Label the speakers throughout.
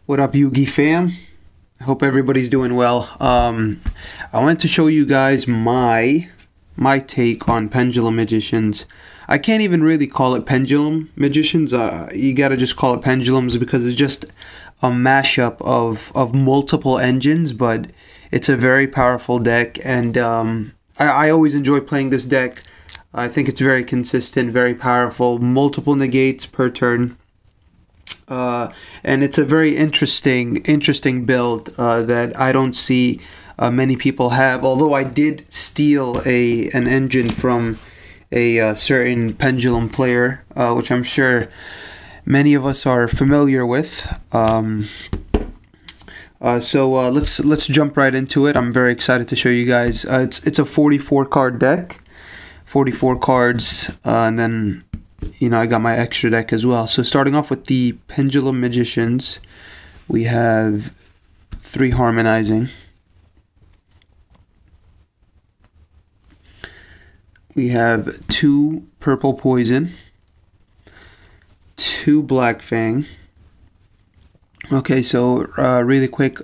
Speaker 1: What up, Yugi fam? I hope everybody's doing well. I wanted to show you guys my take on Pendulum Magicians. I can't even really call it Pendulum Magicians. You gotta just call it Pendulums because it's just a mashup of multiple engines, but it's a very powerful deck, and I always enjoy playing this deck. I think it's very consistent, very powerful, multiple negates per turn. And it's a very interesting build that I don't see many people have. Although I did steal an engine from a certain Pendulum player, which I'm sure many of us are familiar with. So let's jump right into it. I'm very excited to show you guys. It's a 44 card deck, 44 cards, and then I got my extra deck as well. So starting off with the Pendulum Magicians, we have 3 Harmonizing. We have 2 Purple Poison, 2 Black Fang. Okay, so really quick,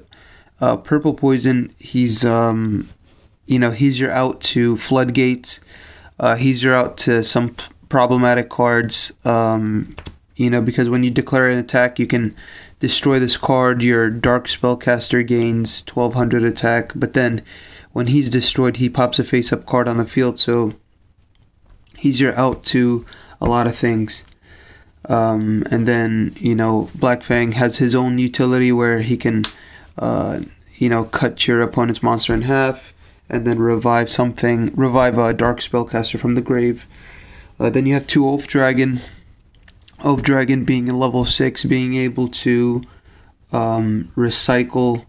Speaker 1: Purple Poison, he's he's your out to Floodgates. He's your out to some problematic cards, because when you declare an attack, you can destroy this card. Your Dark Spellcaster gains 1200 attack, but then when he's destroyed, he pops a face-up card on the field, so he's your out to a lot of things. And then, Black Fang has his own utility where he can, cut your opponent's monster in half, and then revive a Dark Spellcaster from the grave. Then you have 2 Oath Dragon. Oath Dragon being a level 6, being able to recycle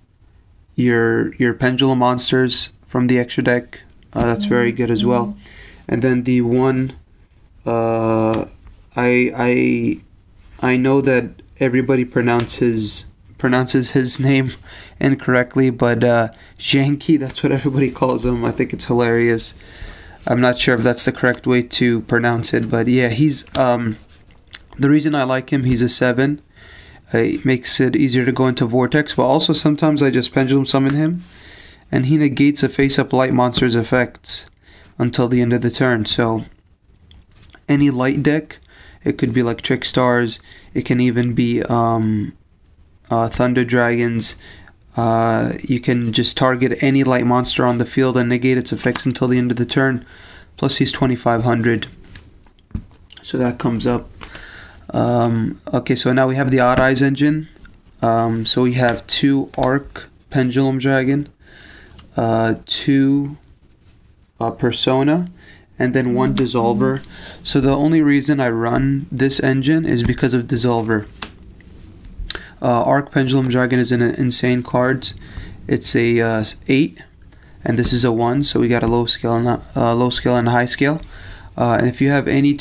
Speaker 1: your Pendulum monsters from the extra deck. That's very good as well. And then the one, I know that everybody pronounces his name incorrectly, but Janky, that's what everybody calls him. I think it's hilarious. I'm not sure if that's the correct way to pronounce it, but yeah, he's the reason I like him. He's a 7. It makes it easier to go into Vortex, but also sometimes I just Pendulum summon him, and he negates a face-up light monster's effects until the end of the turn. So any light deck, it could be like Trick Stars, it can even be Thunder Dragons. You can just target any light monster on the field and negate its effects until the end of the turn. Plus he's 2500. So that comes up. Okay, so now we have the Odd Eyes engine. So we have 2 Arc Pendulum Dragon, 2 Persona, and then 1 Dissolver. So the only reason I run this engine is because of Dissolver. Arc Pendulum Dragon is an insane card. It's a 8, and this is a 1, so we got a low scale and a high scale. And if you have any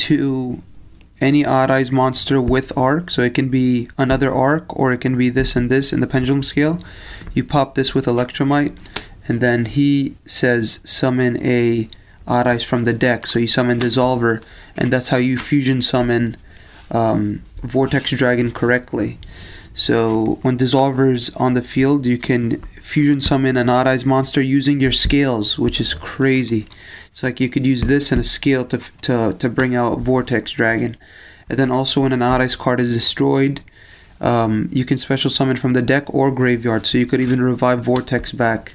Speaker 1: Odd Eyes monster with Arc, so it can be another Arc or it can be this and this in the Pendulum scale, you pop this with Electromite, and then he says summon a Odd Eyes from the deck. So you summon Dissolver, and that's how you fusion summon Vortex Dragon correctly. So when Dissolver's on the field, you can fusion summon an Odd Eyes monster using your scales, which is crazy. It's like you could use this and a scale to bring out Vortex Dragon. And then also when an Odd Eyes card is destroyed, you can special summon from the deck or graveyard. So you could even revive Vortex back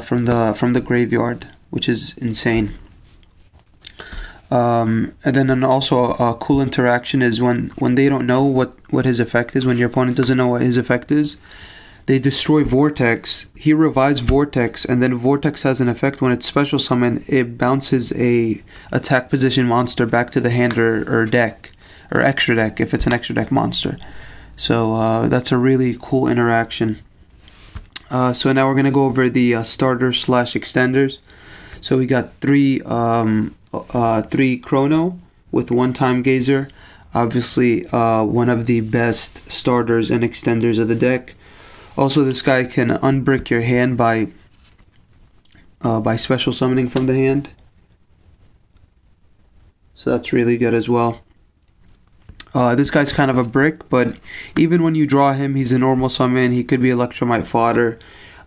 Speaker 1: from the graveyard, which is insane. And then also a cool interaction is when they don't know what his effect is, when your opponent doesn't know what his effect is, they destroy Vortex, he revives Vortex, and then Vortex has an effect when it's special summon, it bounces a attack position monster back to the hand or deck, or extra deck if it's an extra deck monster. So that's a really cool interaction. So now we're going to go over the starter/extenders. So we got 3 Chrono with 1 Time Gazer. Obviously one of the best starters and extenders of the deck. Also, this guy can unbrick your hand by special summoning from the hand. So that's really good as well. This guy's kind of a brick, but even when you draw him, he's a normal summon. He could be Electromite fodder.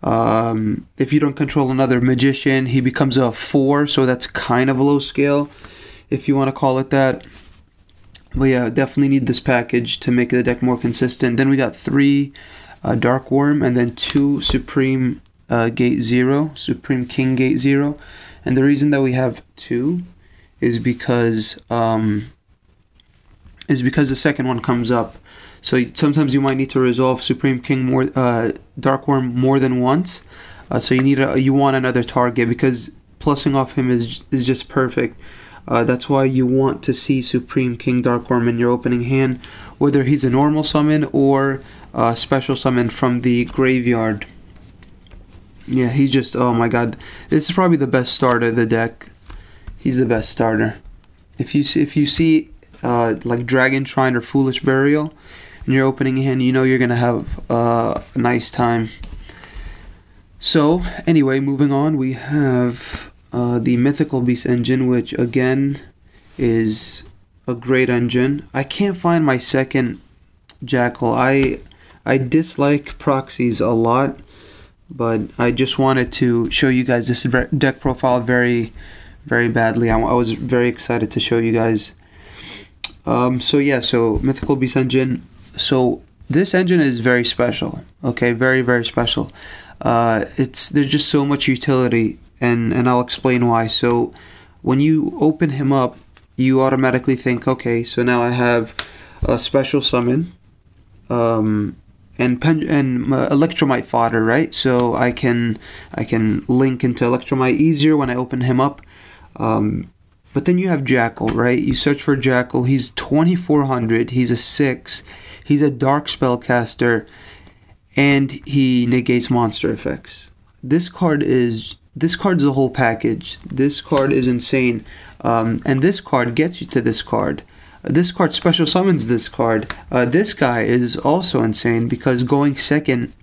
Speaker 1: If you don't control another magician, he becomes a 4, so that's kind of a low scale, if you want to call it that. But yeah, definitely need this package to make the deck more consistent. Then we got 3 Dark Worm, and then 2 Supreme Gate 0, Supreme King Gate 0. And the reason that we have 2 is because the second one comes up. So sometimes you might need to resolve Supreme King Dark Worm more than once. So you want another target, because plussing off him is just perfect. That's why you want to see Supreme King Dark Worm in your opening hand, whether he's a normal summon or a special summon from the graveyard. Yeah, he's just, oh my god, this is probably the best starter of the deck. He's the best starter. If you see like Dragon Shrine or Foolish Burial in your opening hand, you know you're gonna have a nice time. So anyway, moving on, we have the Mythical Beast engine, which again is a great engine. I can't find my second Jackal. I dislike proxies a lot, but I just wanted to show you guys this deck profile very badly. I was very excited to show you guys. So yeah, so Mythical Beast engine. So this engine is very special. Okay, very special. There's just so much utility, and I'll explain why. So when you open him up, you automatically think, okay, so now I have a special summon, and Electromite fodder, right? So I can link into Electromite easier when I open him up. But then you have Jackal, right? You search for Jackal. He's 2400. He's a 6. He's a dark spellcaster, and he negates monster effects. This card's the whole package. This card is insane, and this card gets you to this card. This card special summons this card. This guy is also insane, because going second,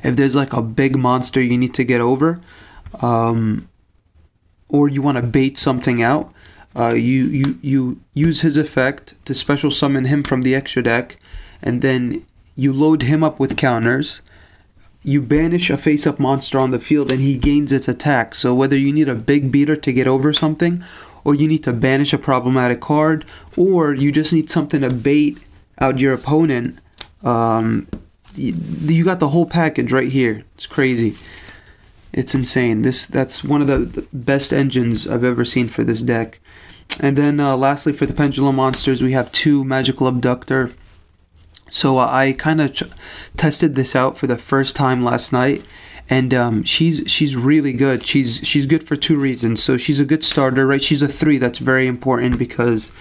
Speaker 1: if there's like a big monster you need to get over, or you want to bait something out, you use his effect to special summon him from the extra deck, and then you load him up with counters. You banish a face-up monster on the field, and he gains its attack. So whether you need a big beater to get over something, or you need to banish a problematic card, or you just need something to bait out your opponent, you got the whole package right here. It's crazy. It's insane. That's one of the best engines I've ever seen for this deck. And then lastly, for the Pendulum monsters, we have 2 Magical Abductor. So I kind of tested this out for the first time last night, and she's really good. She's good for 2 reasons. So she's a good starter, right? She's a 3. That's very important, because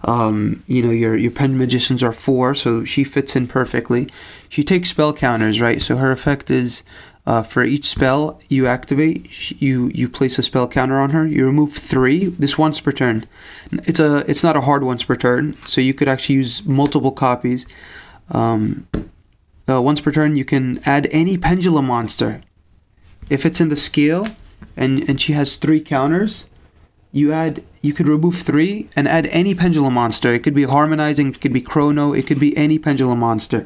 Speaker 1: you know, your Pen Magicians are 4, so she fits in perfectly. She takes spell counters, right? So her effect is, for each spell you activate, you place a spell counter on her. You remove 3. This once per turn. It's not a hard once per turn, so you could actually use multiple copies. Once per turn, you can add any Pendulum monster. If it's in the scale and she has 3 counters, you could remove 3 and add any Pendulum monster. It could be Harmonizing, it could be Chrono, it could be any Pendulum monster.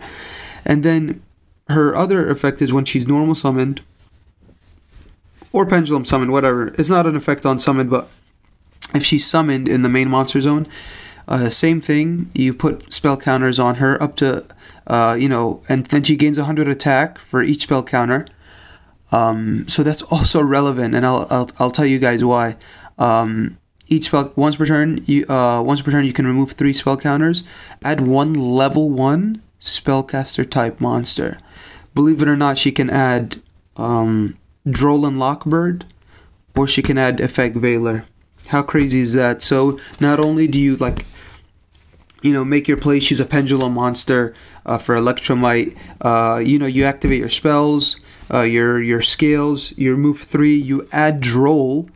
Speaker 1: And then her other effect is when she's normal summoned or Pendulum summoned, whatever. It's not an effect on summon, but if she's summoned in the main monster zone, same thing. You put spell counters on her up to, you know, and then she gains 100 attack for each spell counter. So that's also relevant, and I'll tell you guys why. Each spell once per turn, you can remove 3 spell counters. Add 1 level 1 spellcaster type monster. Believe it or not, she can add Droll and Lockbird, or she can add Effect Veiler. How crazy is that? So not only do you, like, you know, make your play, she's a Pendulum monster for Electromite. You know, you activate your spells, your scales, you remove 3, you add Droll,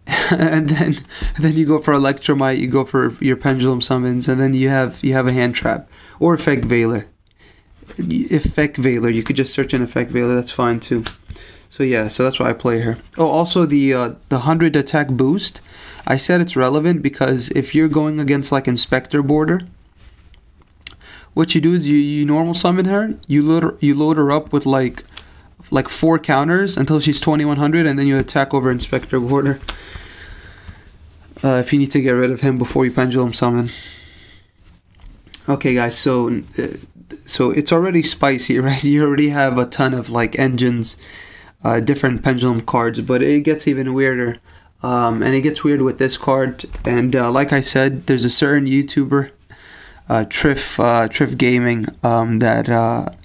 Speaker 1: and then you go for Electromite, you go for your Pendulum summons, and then you have a hand trap or Effect Veiler. Effect Veiler, you could just search in Effect Veiler, that's fine too. So yeah, so that's why I play her. Oh, also the 100 attack boost. I said it's relevant because if you're going against like Inspector Border, what you do is you normal summon her, you load her up with like 4 counters until she's 2100, and then you attack over Inspector Border. If you need to get rid of him before you Pendulum summon. Okay, guys, so it's already spicy, right? You already have a ton of like engines, different Pendulum cards, but it gets even weirder. And it gets weird with this card. And like I said, there's a certain YouTuber, Triff Gaming, that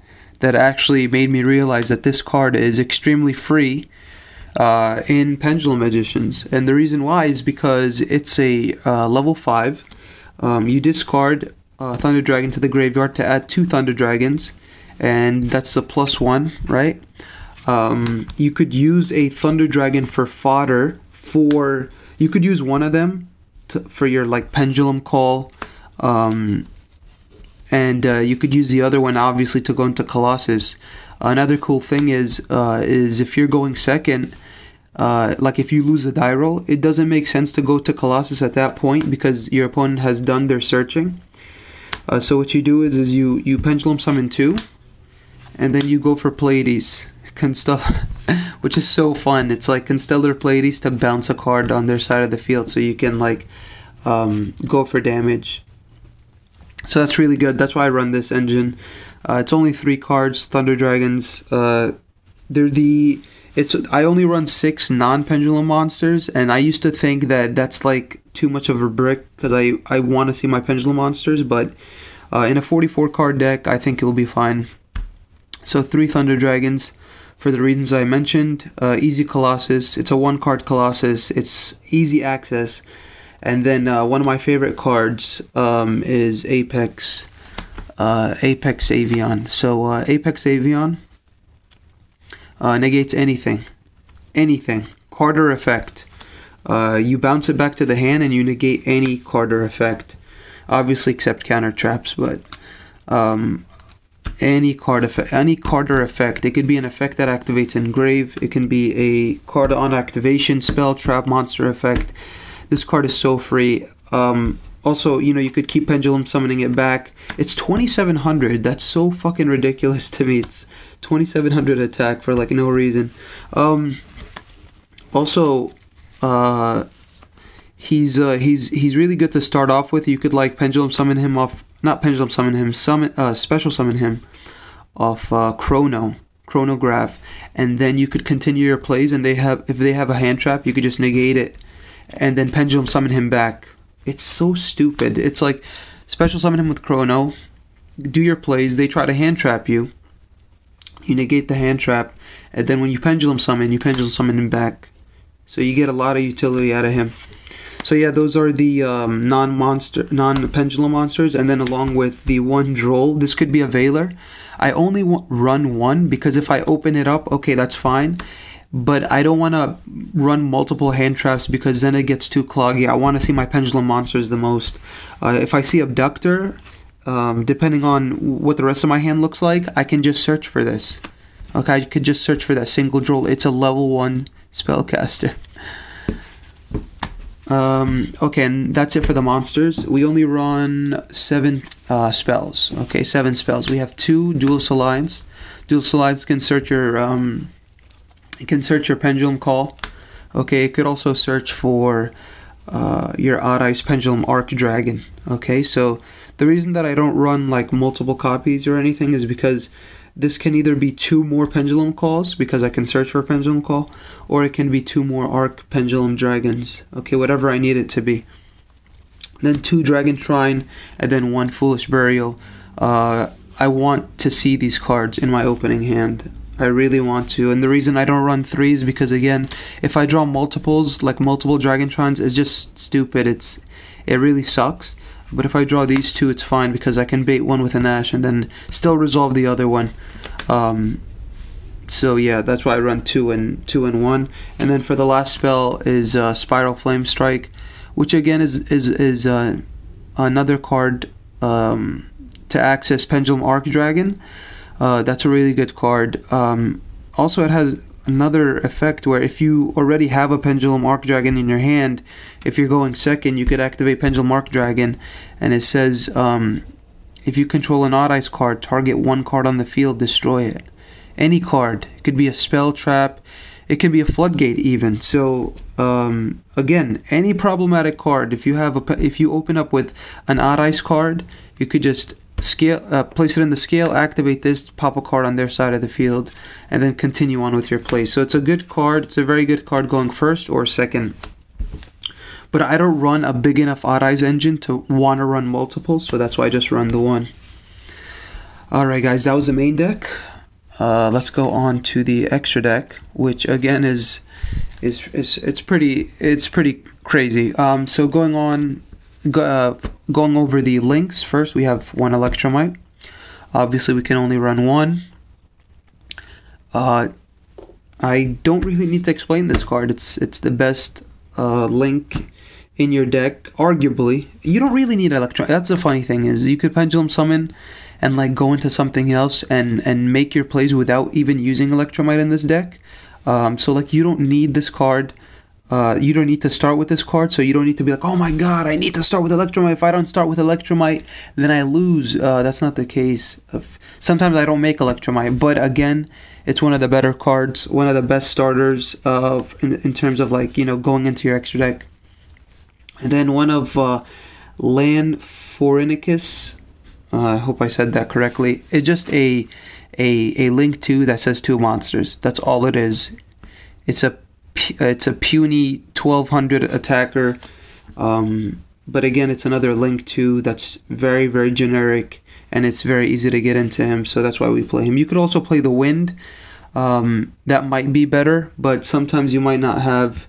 Speaker 1: actually made me realize that this card is extremely free in Pendulum editions. And the reason why is because it's a level 5. You discard Thunder Dragon to the graveyard to add 2 Thunder Dragons, and that's the +1, right? You could use a Thunder Dragon for fodder for... You could use one of them for your like Pendulum Call, and you could use the other one obviously to go into Colossus. Another cool thing is if you're going second, like if you lose a die roll, it doesn't make sense to go to Colossus at that point because your opponent has done their searching. So what you do is you Pendulum summon 2, and then you go for Pleiades, which is so fun. It's like Constellar Pleiades to bounce a card on their side of the field, so you can like go for damage. So that's really good. That's why I run this engine. It's only 3 cards, Thunder Dragons. I only run 6 non-Pendulum monsters, and I used to think that that's like too much of a brick because I want to see my Pendulum monsters, but in a 44 card deck, I think it'll be fine. So 3 Thunder Dragons for the reasons I mentioned. Easy Colossus. It's a 1-card Colossus. It's easy access. And then one of my favorite cards is Apex Avion. So Apex Avion negates anything, card or effect. You bounce it back to the hand and you negate any card or effect, obviously except counter traps, but any card or effect. It could be an effect that activates engrave. It can be a card on activation, spell, trap, monster effect. This card is so free. Also, you could keep Pendulum summoning it back. It's 2700. That's so fucking ridiculous to me. It's 2700 attack for like no reason. Also, he's really good to start off with. You could like Pendulum summon him off, not Pendulum summon him, special summon him off Chronograph, and then you could continue your plays. And if they have a hand trap, you could just negate it, and then Pendulum summon him back. It's so stupid. It's like special summon him with Chrono, do your plays. They try to hand trap you. You negate the hand trap, and then when you Pendulum summon him back. So you get a lot of utility out of him. So yeah, those are the non-Pendulum monsters, and then along with the 1 Droll. This could be a Veiler. I only run 1 because if I open it up, okay, that's fine. But I don't want to run multiple hand traps because then it gets too cloggy. I want to see my Pendulum monsters the most. If I see Abductor, depending on what the rest of my hand looks like, I can just search for this. Okay, I could just search for that single Droll. It's a level 1 spellcaster. Okay, and that's it for the monsters. We only run 7 spells. Okay, 7 spells. We have 2 Duelist Alliance. Duelist Alliance can search your it can search your Pendulum Call. Okay, it could also search for your Odd Eyes Pendulum Arc Dragon. Okay, so the reason that I don't run like multiple copies or anything is because this can either be 2 more Pendulum Calls, because I can search for a Pendulum Call, or it can be 2 more Arc Pendulum Dragons. Okay, whatever I need it to be. Then 2 Dragon Shrine, and then 1 Foolish Burial. I want to see these cards in my opening hand. I really want to, and the reason I don't run 3 is because, again, if I draw multiples, like multiple Dragon Shrines, it's just stupid. It really sucks. But if I draw these 2, it's fine because I can bait one with an Ash and then still resolve the other one. So yeah, that's why I run 2 and 1. And then for the last spell is Spiral Flame Strike, which again is another card to access Pendulum Arc Dragon. That's a really good card. Also, it has another effect where if you already have a Pendulum Arc Dragon in your hand, if you're going second, you could activate Pendulum Arc Dragon, and it says, if you control an odd ice card, target one card on the field, destroy it. Any card. It could be a spell trap. It could be a floodgate even. So again, any problematic card. If you open up with an odd ice card, you could just place it in the scale, activate this, pop a card on their side of the field, and then continue on with your play. So it's a good card. It's a very good card going first or second. But I don't run a big enough odd eyes engine to want to run multiple, so that's why I just run the one. Alright guys, that was the main deck. Let's go on to the extra deck, which again is pretty crazy. So going over the links first, we have one Electromite. Obviously, we can only run one. I don't really need to explain this card. It's the best link in your deck, arguably. You don't really need Electromite. That's the funny thing, is you could Pendulum Summon and like go into something else and make your plays without even using Electromite in this deck. So like you don't need this card. You don't need to start with this card, so you don't need to be like, oh my god, I need to start with Electromite. If I don't start with Electromite, then I lose. That's not the case. Sometimes I don't make Electromite, but again, it's one of the better cards, one of the best starters in terms of like, you know, going into your extra deck. And then one of Lanforenicus. I hope I said that correctly. It's just a link 2 that says 2 monsters. That's all it is. It's a puny 1200 attacker, but again, it's another link 2 that's very, very generic, and it's very easy to get into him, so that's why we play him. You could also play the Wind. That might be better, but sometimes you might not have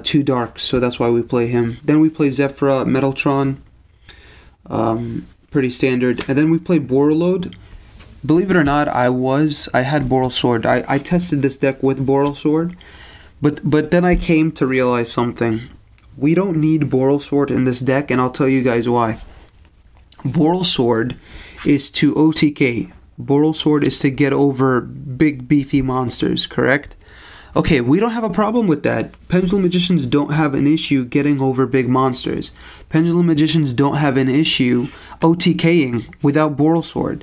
Speaker 1: 2 dark, so that's why we play him. Then we play Zephyra, Metaltron, pretty standard, and then we play Borreload. Believe it or not, I had Borrelsword. I tested this deck with Borrelsword. But then I came to realize something. We don't need Borrelsword in this deck, and I'll tell you guys why. Borrelsword is to OTK. Borrelsword is to get over big beefy monsters, correct? Okay, we don't have a problem with that. Pendulum Magicians don't have an issue getting over big monsters. Pendulum Magicians don't have an issue OTKing without Borrelsword.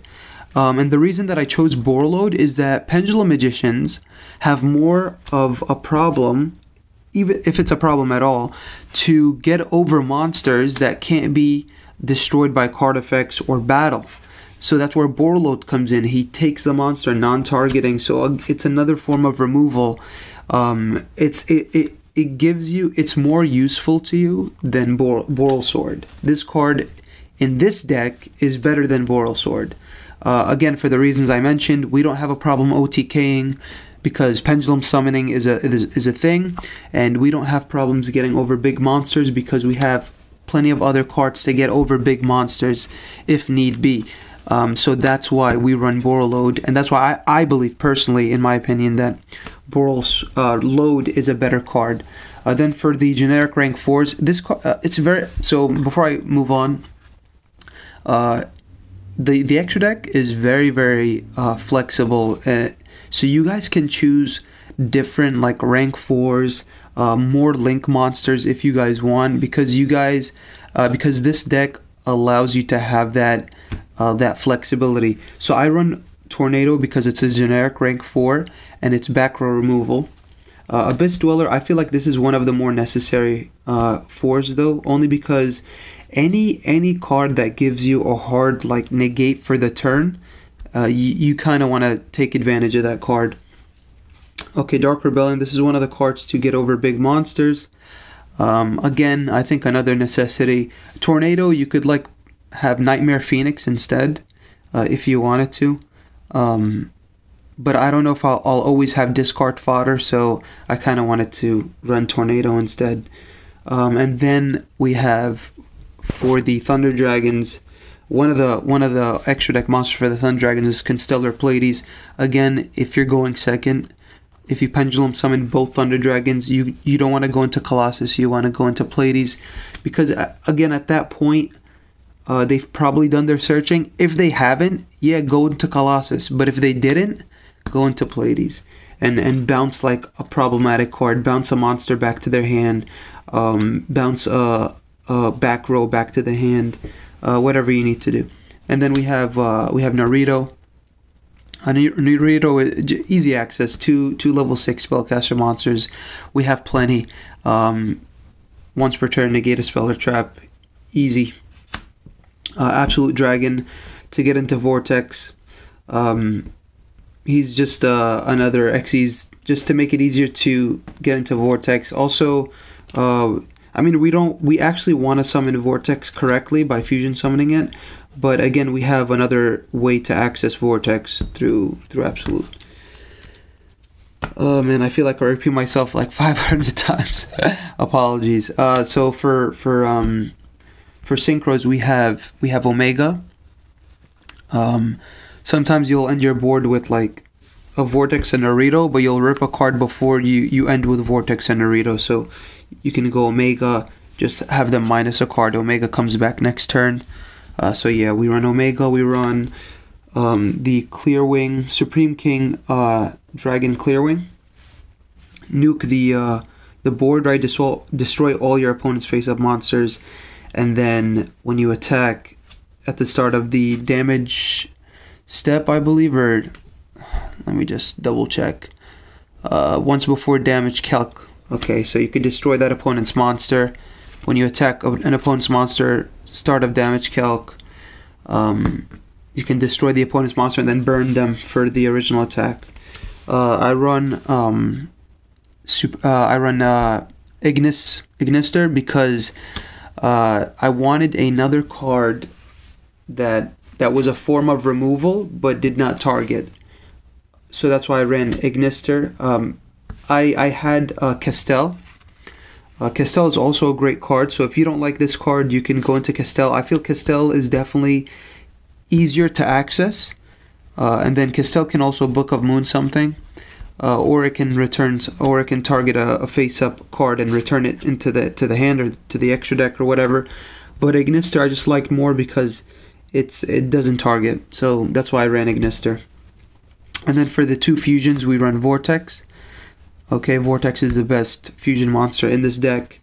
Speaker 1: And the reason that I chose Borreload is that Pendulum Magicians have more of a problem, even if it's a problem at all, to get over monsters that can't be destroyed by card effects or battle. So that's where Borreload comes in. He takes the monster non-targeting, so it's another form of removal. It gives you, it's more useful to you than Borrelsword. This card in this deck is better than Borrelsword. Again, for the reasons I mentioned, we don't have a problem OTKing because Pendulum Summoning is a thing, and we don't have problems getting over big monsters because we have plenty of other cards to get over big monsters if need be. So that's why we run Borreload, and that's why I believe personally, in my opinion, that Borreload is a better card. Then for the generic rank 4s, this it's very, so before I move on, the extra deck is very, very flexible, so you guys can choose different like rank 4s, more link monsters if you guys want, because because this deck allows you to have that flexibility. So I run Tornado because it's a generic rank 4 and it's back row removal. Abyss Dweller, I feel like this is one of the more necessary 4s though, only because any card that gives you a hard like negate for the turn, you kind of want to take advantage of that card. Okay, Dark Rebellion, this is one of the cards to get over big monsters. Again, I think another necessity. Tornado, you could like have Nightmare Phoenix instead, if you wanted to. But I don't know if I'll always have discard fodder, so I kind of wanted to run Tornado instead. And then we have, for the Thunder Dragons, one of the extra deck monsters for the Thunder Dragons is Constellar Pleiades. Again, if you're going second, if you Pendulum Summon both Thunder Dragons, you don't want to go into Colossus, you want to go into Pleiades, because again, at that point, they've probably done their searching. If they haven't, yeah, go into Colossus, but if they didn't, go into Pleiades. and bounce like a problematic card, bounce a monster back to their hand, bounce a back row back to the hand, whatever you need to do. And then we have Naruto. Naruto, easy access, two level 6 spellcaster monsters. We have plenty. Once per turn, negate a spell or trap. Easy. Absolute Dragon to get into Vortex. He's just another Xyz just to make it easier to get into Vortex. Also, I mean, we actually want to summon Vortex correctly by fusion summoning it, but again, we have another way to access Vortex through Absolute. Oh man, I feel like I repeat myself like 500 times. Apologies. So for synchros, we have Omega. Sometimes you'll end your board with like a Vortex and Naruto, but you'll rip a card before you end with Vortex and Naruto. So you can go Omega, just have them minus a card. Omega comes back next turn. So yeah, we run Omega. We run the Clearwing Supreme King Dragon Clearwing. Nuke the board, right? Destroy all your opponent's face-up monsters, and then when you attack at the start of the damage step, I believe, or let me just double check. Once before damage calc. Okay, so you can destroy that opponent's monster. When you attack an opponent's monster, start of damage calc, you can destroy the opponent's monster and then burn them for the original attack. I run Ignister because I wanted another card that was a form of removal but did not target. So that's why I ran Ignister. I had Castell. Castell is also a great card, so if you don't like this card, you can go into Castell. I feel Castell is definitely easier to access, and then Castell can also Book of Moon something, or it can target a face-up card and return it into the hand or to the extra deck or whatever. But Ignister I just liked more because it doesn't target, so that's why I ran Ignister. And then for the two fusions, we run Vortex. Okay, Vortex is the best fusion monster in this deck.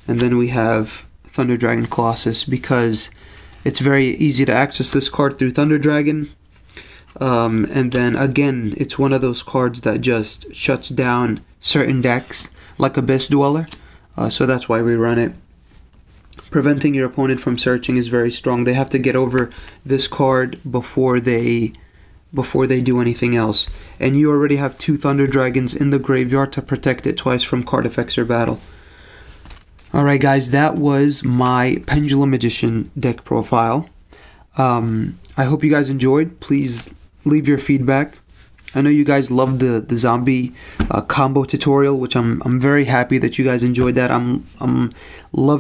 Speaker 1: And then we have Thunder Dragon Colossus because it's very easy to access this card through Thunder Dragon. And then again, it's one of those cards that just shuts down certain decks, like Abyss Dweller. So that's why we run it. Preventing your opponent from searching is very strong. They have to get over this card before they do anything else. And you already have 2 Thunder Dragons in the graveyard to protect it twice from card effects or battle. Alright guys, that was my Pendulum Edition deck profile. I hope you guys enjoyed. Please leave your feedback. I know you guys loved the zombie combo tutorial, which I'm very happy that you guys enjoyed that. I'm loving